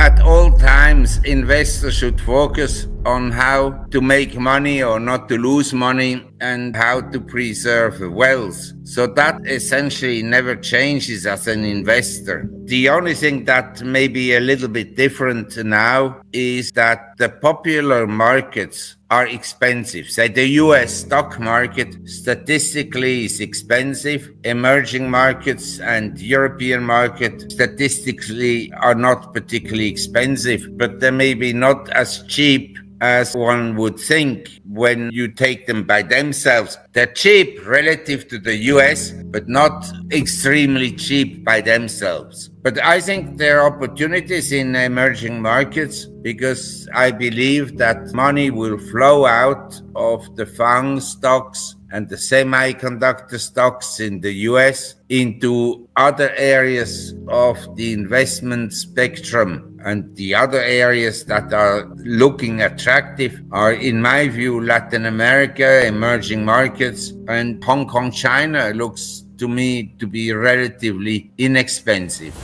at all times, investors should focus on how to make money or not to lose money and how to preserve wealth. So that essentially never changes as an investor. The only thing that may be a little bit different now is that the popular markets are expensive. Say the US stock market statistically is expensive. Emerging markets and European market statistically are not particularly expensive, but they may be not as cheap as one would think when you take them by themselves. They're cheap relative to the US, but not extremely cheap by themselves. But I think there are opportunities in emerging markets because I believe that money will flow out of the FANG stocks and the semiconductor stocks in the US into other areas of the investment spectrum. And the other areas that are looking attractive are, in my view, Latin America, emerging markets, and Hong Kong, China looks to me to be relatively inexpensive.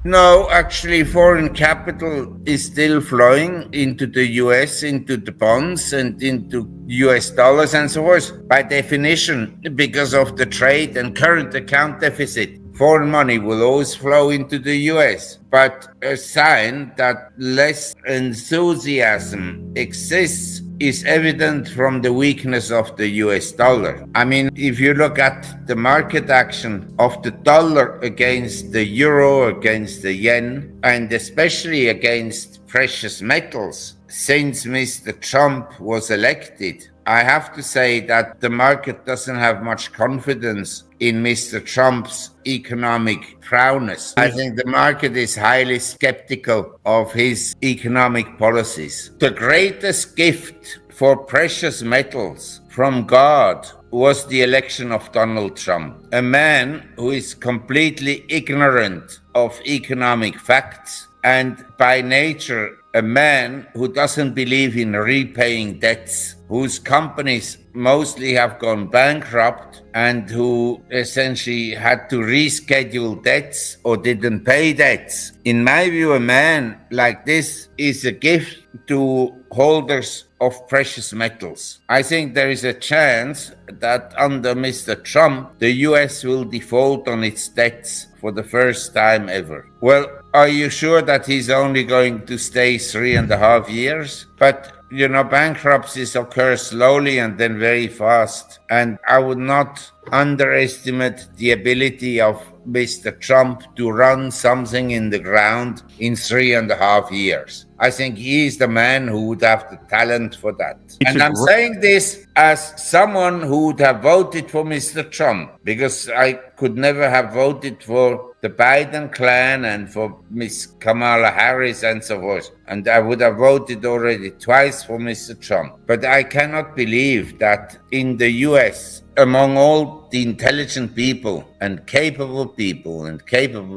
No, actually, foreign capital is still flowing into the US, into the bonds and into US dollars and so forth. By definition, because of the trade and current account deficit, foreign money will always flow into the US. But a sign that less enthusiasm exists is evident from the weakness of the US dollar. I mean, if you look at the market action of the dollar against the euro, against the yen, and especially against precious metals, since Mr. Trump was elected, I have to say that the market doesn't have much confidence in Mr. Trump's economic prowess. I think the market is highly skeptical of his economic policies. The greatest gift for precious metals from God was the election of Donald Trump, a man who is completely ignorant of economic facts and by nature a man who doesn't believe in repaying debts, whose companies mostly have gone bankrupt and who essentially had to reschedule debts or didn't pay debts. In my view, a man like this is a gift to holders of precious metals. I think there is a chance that under Mr. Trump, the US will default on its debts for the first time ever. Well, are you sure that he's only going to stay 3.5 years? But you know, bankruptcies occur slowly and then very fast. And I would not underestimate the ability of Mr. Trump to run something in the ground in 3.5 years. I think he is the man who would have the talent for that. And I'm saying this as someone who would have voted for Mr. Trump, because I could never have voted for the Biden clan and for Miss Kamala Harris and so forth. And I would have voted already twice for Mr. Trump. But I cannot believe that in the US, among all the intelligent people and capable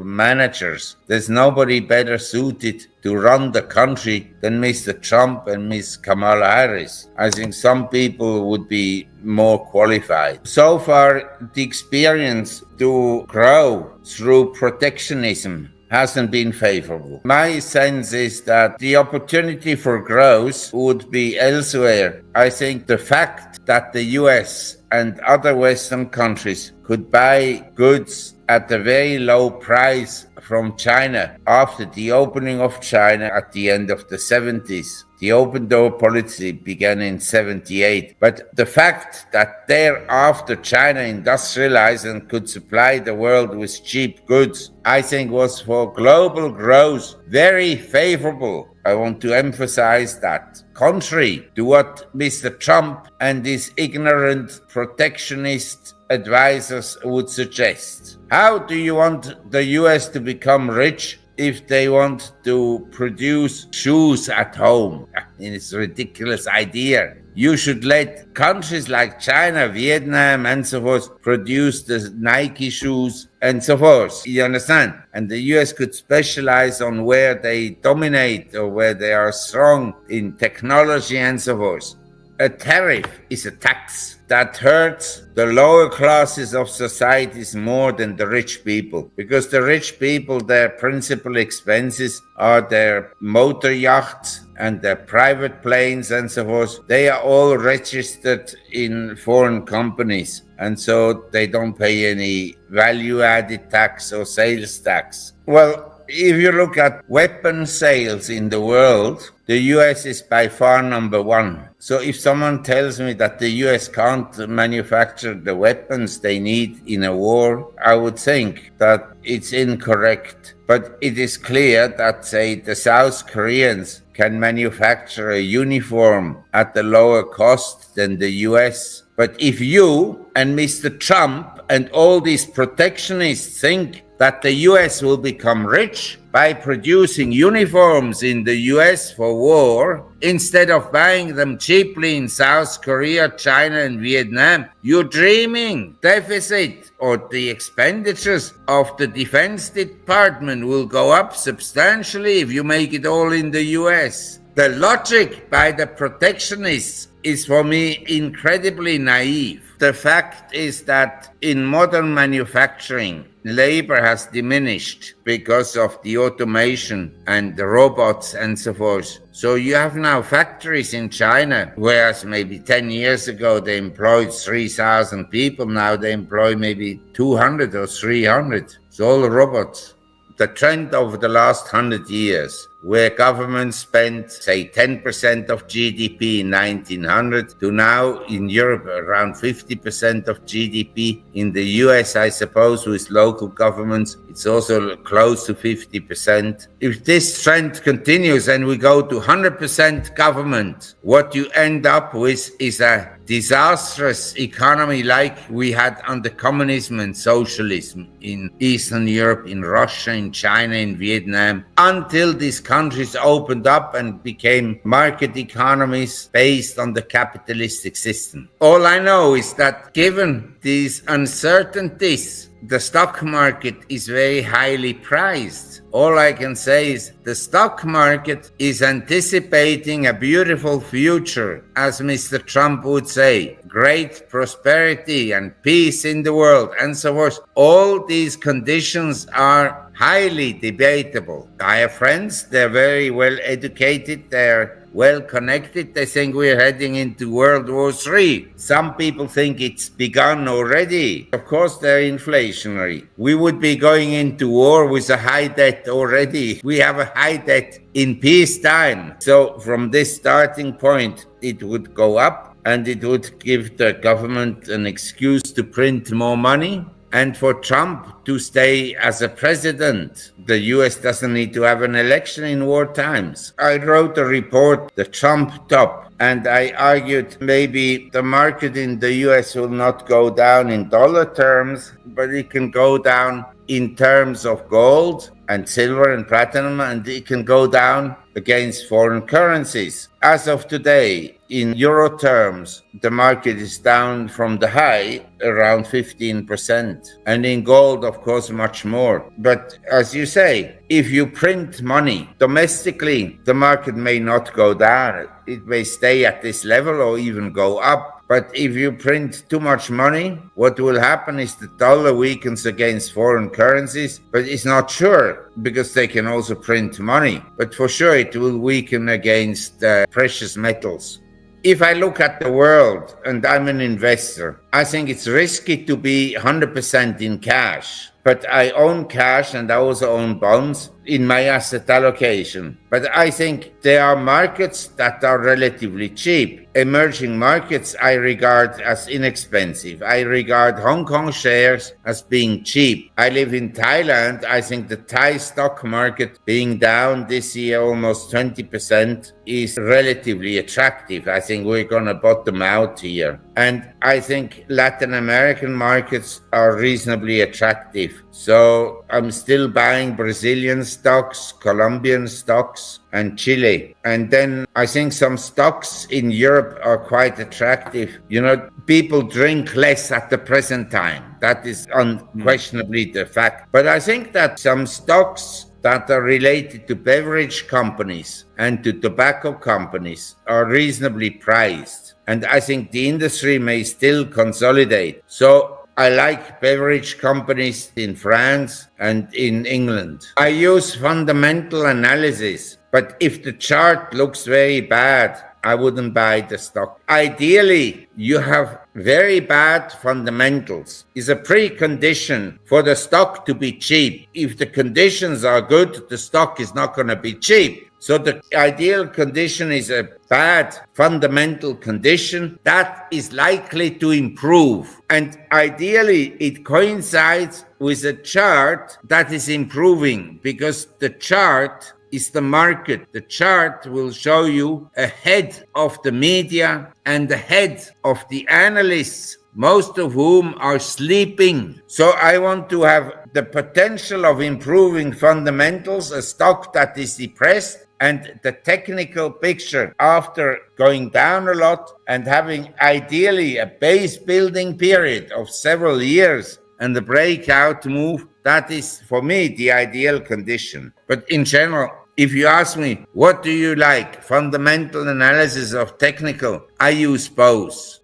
managers, there's nobody better suited to run the country than Mr. Trump and Miss Kamala Harris. I think some people would be more qualified. So far, the experience to grow through protectionism hasn't been favorable. My sense is that the opportunity for growth would be elsewhere. I think the fact that the US and other Western countries could buy goods at a very low price from China after the opening of China at the end of the 70s. The open door policy began in 78. But the fact that thereafter China industrialized and could supply the world with cheap goods, I think was for global growth very favorable. I want to emphasize that. Contrary to what Mr. Trump and his ignorant protectionist advisors would suggest. How do you want the US to become rich if they want to produce shoes at home? It's a ridiculous idea. You should let countries like China, Vietnam, and so forth produce the Nike shoes and so forth. You understand? And the US could specialize on where they dominate or where they are strong in technology and so forth. A tariff is a tax that hurts the lower classes of societies more than the rich people. Because the rich people, their principal expenses are their motor yachts and their private planes and so forth. They are all registered in foreign companies. And so they don't pay any value-added tax or sales tax. Well, if you look at weapon sales in the world, the US is by far number one. So if someone tells me that the US can't manufacture the weapons they need in a war, I would think that it's incorrect. But it is clear that, say, the South Koreans can manufacture a uniform at a lower cost than the US. But if you and Mr. Trump and all these protectionists think that the US will become rich by producing uniforms in the US for war, instead of buying them cheaply in South Korea, China, and Vietnam, you're dreaming. Deficit or the expenditures of the Defense Department will go up substantially if you make it all in the US. The logic by the protectionists is, for me, incredibly naive. The fact is that in modern manufacturing, labor has diminished because of the automation and the robots and so forth. So you have now factories in China, whereas maybe 10 years ago they employed 3,000 people. Now they employ maybe 200 or 300. It's all robots. The trend over the last 100 years, where governments spent, say, 10% of GDP in 1900 to now in Europe around 50% of GDP. In the US, I suppose, with local governments, it's also close to 50%. If this trend continues and we go to 100% government, what you end up with is a disastrous economy like we had under communism and socialism in Eastern Europe, in Russia, in China, in Vietnam, until these countries opened up and became market economies based on the capitalistic system. All I know is that given these uncertainties, the stock market is very highly priced. All I can say is the stock market is anticipating a beautiful future, as Mr. Trump would say, great prosperity and peace in the world and so forth. All these conditions are highly debatable. I have friends, they're very well educated, they're well connected. They think we're heading into World War III. Some people think it's begun already. Of course, they're inflationary. We would be going into war with a high debt already. We have a high debt in peacetime. So from this starting point, it would go up and it would give the government an excuse to print more money. And for Trump to stay as a president, the US doesn't need to have an election in war times. I wrote a report, the Trump Top, and I argued maybe the market in the US will not go down in dollar terms, but it can go down in terms of gold and silver and platinum, and it can go down against foreign currencies. As of today, in euro terms, the market is down from the high around 15%. And in gold, of course, much more. But as you say, if you print money domestically, the market may not go down. It may stay at this level or even go up. But if you print too much money, what will happen is the dollar weakens against foreign currencies, but it's not sure because they can also print money. But for sure, it will weaken against precious metals. If I look at the world and I'm an investor, I think it's risky to be 100% in cash. But I own cash and I also own bonds in my asset allocation. But I think there are markets that are relatively cheap. Emerging markets I regard as inexpensive. I regard Hong Kong shares as being cheap. I live in Thailand. I think the Thai stock market being down this year almost 20% is relatively attractive. I think we're going to bottom out here. And I think Latin American markets are reasonably attractive. So I'm still buying Brazilian stocks, Colombian stocks, and Chile. And then I think some stocks in Europe are quite attractive. You know, people drink less at the present time. That is unquestionably the fact. But I think that some stocks that are related to beverage companies and to tobacco companies are reasonably priced. And I think the industry may still consolidate. So I like beverage companies in France and in England. I use fundamental analysis, but if the chart looks very bad, I wouldn't buy the stock. Ideally, you have very bad fundamentals. Is a precondition for the stock to be cheap. If the conditions are good, the stock is not going to be cheap. So the ideal condition is a bad fundamental condition that is likely to improve. And ideally, it coincides with a chart that is improving, because the chart is the market. The chart will show you ahead of the media and ahead of the analysts, most of whom are sleeping. So I want to have the potential of improving fundamentals, a stock that is depressed, and the technical picture after going down a lot and having ideally a base building period of several years and the breakout move. That is, for me, the ideal condition. But in general, if you ask me, what do you like? Fundamental analysis of technical? I use both.